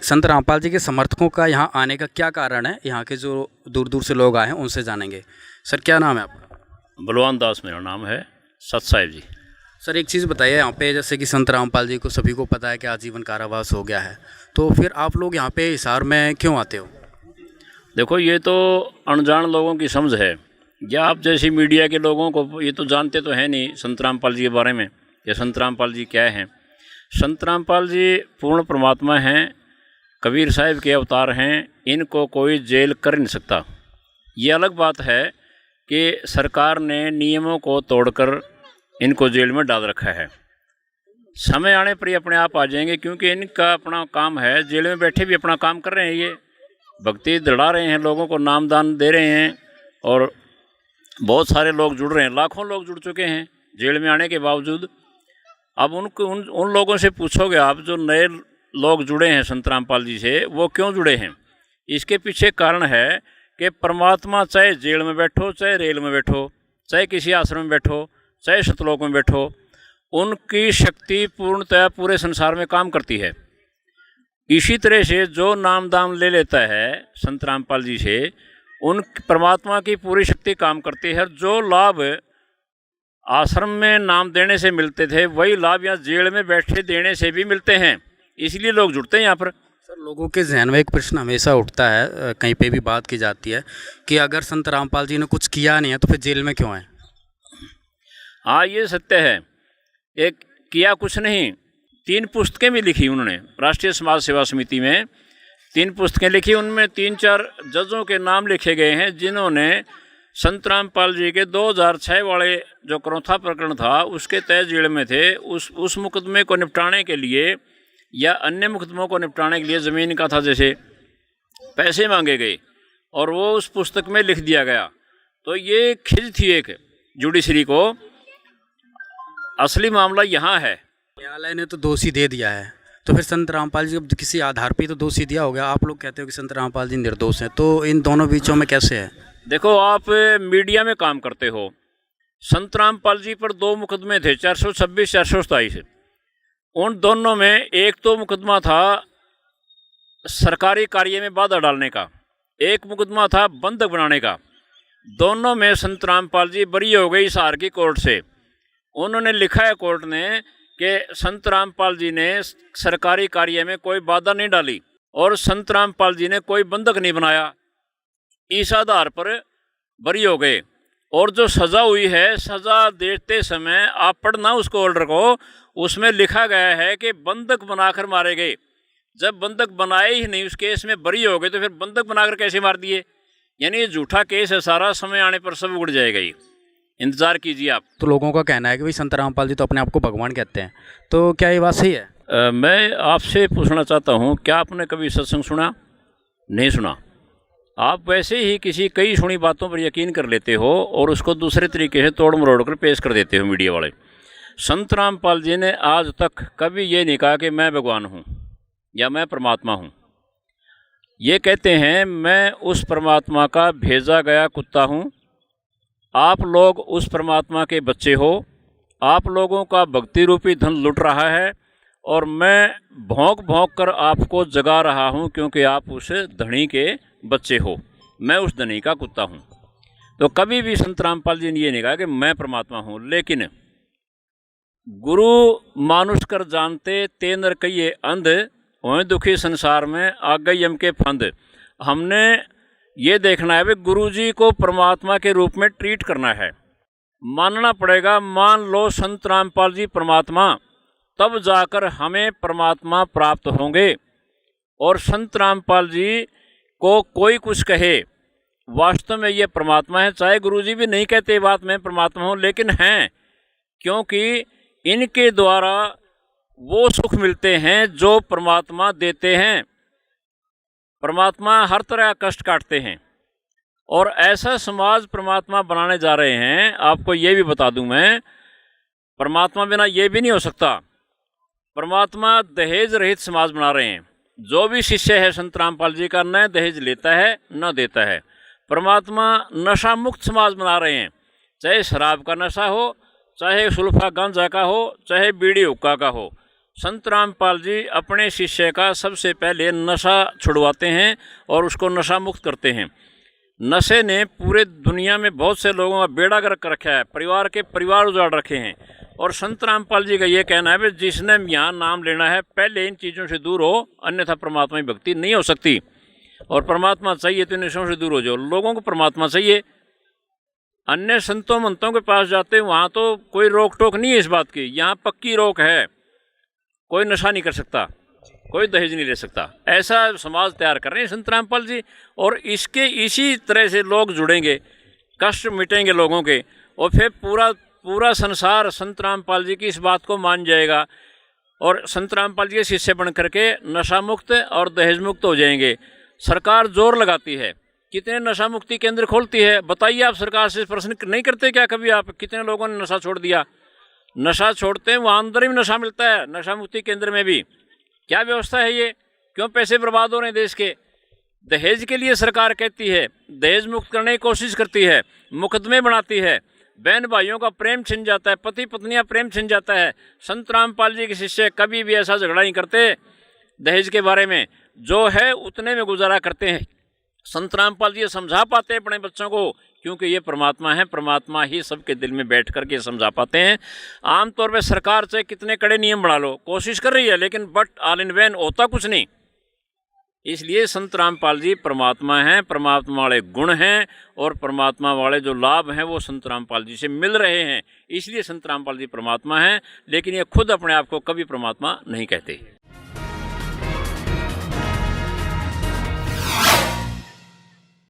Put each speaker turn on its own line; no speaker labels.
संत रामपाल जी के समर्थकों का यहाँ आने का क्या कारण है? यहाँ के जो दूर दूर से लोग आए हैं उनसे जानेंगे। सर क्या नाम है आपका?
बलवान दास मेरा नाम है। सत साहिब जी।
सर एक चीज़ बताइए, यहाँ पे जैसे कि संत रामपाल जी को सभी को पता है कि आजीवन कारावास हो गया है, तो फिर आप लोग यहाँ पे हिसार में क्यों आते हो?
देखो, ये तो अनजान लोगों की समझ है, या आप जैसी मीडिया के लोगों को ये तो जानते तो हैं नहीं संत रामपाल जी के बारे में, या संत रामपाल जी क्या हैं। संत रामपाल जी पूर्ण परमात्मा हैं, कबीर साहिब के अवतार हैं, इनको कोई जेल कर नहीं सकता। ये अलग बात है कि सरकार ने नियमों को तोड़कर इनको जेल में डाल रखा है। समय आने पर ये अपने आप आ जाएंगे, क्योंकि इनका अपना काम है। जेल में बैठे भी अपना काम कर रहे हैं, ये भक्ति दौड़ा रहे हैं, लोगों को नाम दान दे रहे हैं, और बहुत सारे लोग जुड़ रहे हैं, लाखों लोग जुड़ चुके हैं जेल में आने के बावजूद। अब उन लोगों से पूछोगे आप, जो नए लोग जुड़े हैं संत रामपाल जी से, वो क्यों जुड़े हैं? इसके पीछे कारण है कि परमात्मा चाहे जेल में बैठो, चाहे रेल में बैठो, चाहे किसी आश्रम में बैठो, चाहे सतलोक में बैठो, उनकी शक्ति पूर्णतः पूरे संसार में काम करती है। इसी तरह से जो नाम दाम ले लेता है संत रामपाल जी से, उन परमात्मा की पूरी शक्ति काम करती है। जो लाभ आश्रम में नाम देने से मिलते थे, वही लाभ यहाँ जेल में बैठे देने से भी मिलते हैं, इसलिए लोग जुड़ते हैं यहाँ पर।
सर लोगों के जहन में एक प्रश्न हमेशा उठता है, कहीं पे भी बात की जाती है कि अगर संत रामपाल जी ने कुछ किया नहीं है तो फिर जेल में क्यों है?
हाँ, ये सत्य है। एक किया कुछ नहीं, 3 पुस्तकें भी लिखी उन्होंने। राष्ट्रीय समाज सेवा समिति में 3 पुस्तकें लिखी, उनमें 3-4 जजों के नाम लिखे गए हैं, जिन्होंने संत रामपाल जी के 2006 वाले जो करौथा प्रकरण था उसके तहत जेल में थे। उस मुकदमे को निपटाने के लिए या अन्य मुकदमों को निपटाने के लिए ज़मीन का था, जैसे पैसे मांगे गए, और वो उस पुस्तक में लिख दिया गया। तो ये खिज थी एक जुडिशरी को। असली मामला यहाँ है।
न्यायालय ने तो दोषी दे दिया है, तो फिर संत रामपाल जी को किसी आधार पे तो दोषी दिया हो गया। आप लोग कहते हो कि संत रामपाल जी निर्दोष हैं, तो इन दोनों बीचों में कैसे है?
देखो, आप मीडिया में काम करते हो। संत रामपाल जी पर 2 मुकदमे थे, 426, 427। उन दोनों में एक तो मुकदमा था सरकारी कार्य में बाधा डालने का, एक मुकदमा था बंधक बनाने का। दोनों में संत रामपाल जी बरी हो गई हिसार की कोर्ट से। उन्होंने लिखा है कोर्ट ने कि संत रामपाल जी ने सरकारी कार्य में कोई बाधा नहीं डाली और संत रामपाल जी ने कोई बंधक नहीं बनाया। इस आधार पर बरी हो गए। और जो सज़ा हुई है, सज़ा देते समय आप पढ़ना उसको, ऑर्डर को, उसमें लिखा गया है कि बंधक बनाकर मारे गए। जब बंधक बनाए ही नहीं, उस केस में बरी हो गए, तो फिर बंधक बनाकर कैसे मार दिए? यानी ये झूठा केस है सारा, समय आने पर सब उड़ जाएगा। ये इंतज़ार कीजिए आप।
तो लोगों का कहना है कि भाई संत रामपाल जी तो अपने आप को भगवान कहते हैं, तो क्या ये बात सही है?
मैं आपसे पूछना चाहता हूँ, क्या आपने कभी सत्संग सुना? नहीं सुना। आप वैसे ही कई सुनी बातों पर यकीन कर लेते हो और उसको दूसरे तरीके से तोड़ मरोड़ कर पेश कर देते हो मीडिया वाले। संत रामपाल जी ने आज तक कभी ये नहीं कहा कि मैं भगवान हूँ या मैं परमात्मा हूँ। ये कहते हैं मैं उस परमात्मा का भेजा गया कुत्ता हूँ, आप लोग उस परमात्मा के बच्चे हो, आप लोगों का भक्ति रूपी धन लुट रहा है और मैं भौंक भौंक कर आपको जगा रहा हूँ, क्योंकि आप उस धनी के बच्चे हो, मैं उस धनी का कुत्ता हूँ। तो कभी भी संत रामपाल जी ने ये नहीं कहा कि मैं परमात्मा हूँ। लेकिन गुरु मानुष कर जानते ते नर कहिए अंध, होए दुखी संसार में आ गई यम के फंद। हमने ये देखना है, गुरु जी को परमात्मा के रूप में ट्रीट करना है, मानना पड़ेगा। मान लो संत रामपाल जी परमात्मा, तब जाकर हमें परमात्मा प्राप्त होंगे। और संत रामपाल जी को कोई कुछ कहे, वास्तव में ये परमात्मा है। चाहे गुरु जी भी नहीं कहते बात मैं परमात्मा हूँ, लेकिन हैं, क्योंकि इनके द्वारा वो सुख मिलते हैं जो परमात्मा देते हैं। परमात्मा हर तरह कष्ट काटते हैं और ऐसा समाज परमात्मा बनाने जा रहे हैं। आपको ये भी बता दूं मैं, परमात्मा बिना ये भी नहीं हो सकता। परमात्मा दहेज रहित समाज बना रहे हैं। जो भी शिष्य है संत रामपाल जी का, न दहेज लेता है न देता है। परमात्मा नशा मुक्त समाज बना रहे हैं, चाहे शराब का नशा हो, चाहे सुल्फा गांजा का हो, चाहे बीड़ी हुक्का का हो। संत रामपाल जी अपने शिष्य का सबसे पहले नशा छुड़वाते हैं और उसको नशा मुक्त करते हैं। नशे ने पूरे दुनिया में बहुत से लोगों का बेड़ा गर्क कर रखा है, परिवार के परिवार उजाड़ रखे हैं। और संत रामपाल जी का ये कहना है कि जिसने यहाँ नाम लेना है पहले इन चीज़ों से दूर हो, अन्यथा परमात्मा की भक्ति नहीं हो सकती। और परमात्मा चाहिए तो इन नशों से दूर हो जाओ। लोगों को परमात्मा चाहिए। अन्य संतों मंतों के पास जाते हैं, वहाँ तो कोई रोक टोक नहीं है इस बात की, यहाँ पक्की रोक है। कोई नशा नहीं कर सकता, कोई दहेज नहीं ले सकता। ऐसा समाज तैयार कर रहे हैं संत रामपाल जी। और इसके इसी तरह से लोग जुड़ेंगे, कष्ट मिटेंगे लोगों के, और फिर पूरा संसार संत रामपाल जी की इस बात को मान जाएगा और संत रामपाल जी के शिष्य बन करके नशा मुक्त और दहेज मुक्त हो जाएंगे। सरकार जोर लगाती है, कितने नशा मुक्ति केंद्र खोलती है। बताइए, आप सरकार से प्रश्न नहीं करते क्या कभी आप, कितने लोगों ने नशा छोड़ दिया? नशा छोड़ते हैं वहाँ अंदर ही नशा मिलता है, नशा मुक्ति केंद्र में भी। क्या व्यवस्था है ये? क्यों पैसे बर्बाद हो रहे हैं देश के? दहेज के लिए सरकार कहती है, दहेज मुक्त करने की कोशिश करती है, मुकदमे बनाती है, बहन भाइयों का प्रेम छिन जाता है, पति पत्नियां प्रेम छिन जाता है। संत रामपाल जी के शिष्य कभी भी ऐसा झगड़ा नहीं करते दहेज के बारे में, जो है उतने में गुजारा करते हैं। संत रामपाल जी समझा पाते हैं अपने बच्चों को, क्योंकि ये परमात्मा है, परमात्मा ही सबके दिल में बैठ करके समझा पाते हैं। आमतौर पे सरकार से कितने कड़े नियम बना लो, कोशिश कर रही है, लेकिन बट ऑल इन वैन होता कुछ नहीं। इसलिए संत रामपाल जी परमात्मा हैं, परमात्मा वाले गुण हैं और परमात्मा वाले जो लाभ हैं वो संत रामपाल जी से मिल रहे हैं। इसलिए संत रामपाल जी परमात्मा हैं, लेकिन ये खुद अपने आप को कभी परमात्मा नहीं कहते।